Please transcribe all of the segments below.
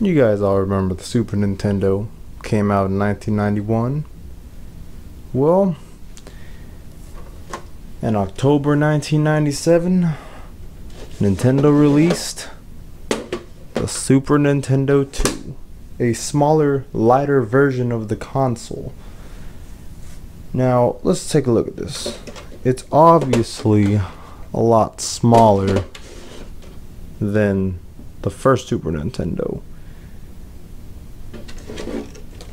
You guys all remember the Super Nintendo came out in 1991. Well, in October 1997, Nintendo released the Super Nintendo 2, a smaller, lighter version of the console. Now, let's take a look at this. It's obviously a lot smaller than the first Super Nintendo.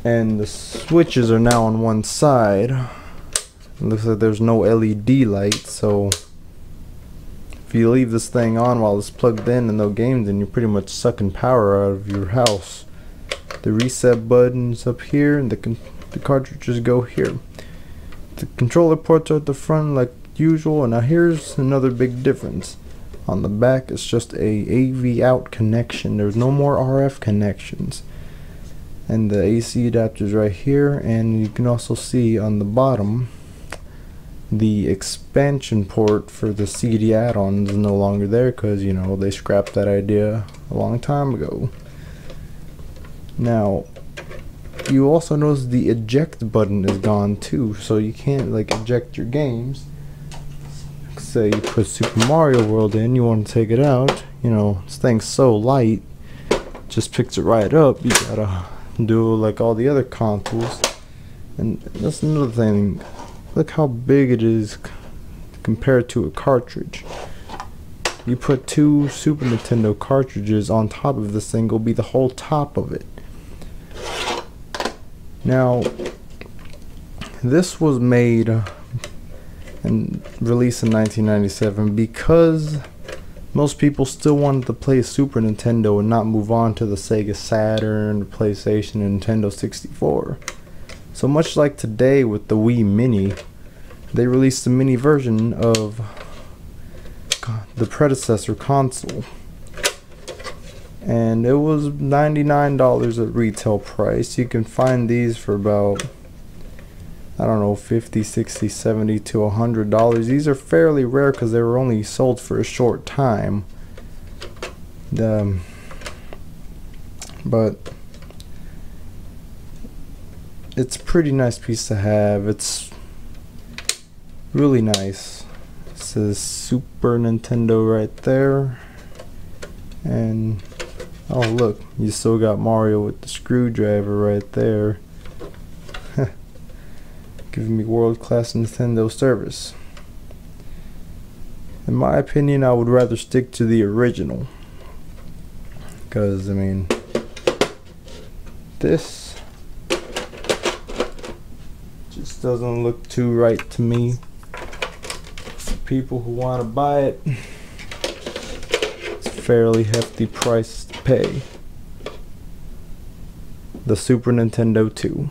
And the switches are now on one side. It looks like there's no LED light, so if you leave this thing on while it's plugged in and no games, then you're pretty much sucking power out of your house. The reset button's up here, and the cartridges go here. The controller ports are at the front like usual, and now here's another big difference. On the back, it's just a AV out connection. There's no more RF connections. And the AC adapter's right here, and you can also see on the bottom the expansion port for the CD add-ons is no longer there because, you know, they scrapped that idea a long time ago. Now, you also notice the eject button is gone too, so you can't like eject your games. Say you put Super Mario World in, you want to take it out, you know, this thing's so light, just picks it right up. You gotta do like all the other consoles. And that's another thing, look how big it is compared to a cartridge. You put two Super Nintendo cartridges on top of this thing, it'll be the whole top of it. Now, this was made and released in 1997 because most people still wanted to play Super Nintendo and not move on to the Sega Saturn, the PlayStation, and Nintendo 64. So much like today with the Wii Mini, they released a mini version of the predecessor console. And it was $99 at retail price. You can find these for about, I don't know, $50, $60, $70 to $100. These are fairly rare because they were only sold for a short time. But it's a pretty nice piece to have. It's really nice. It says Super Nintendo right there. And oh look, you still got Mario with the screwdriver right there. Giving me world-class Nintendo service. In my opinion, I would rather stick to the original. Because, I mean, this just doesn't look too right to me. For people who want to buy it, it's a fairly hefty price to pay. The Super Nintendo 2.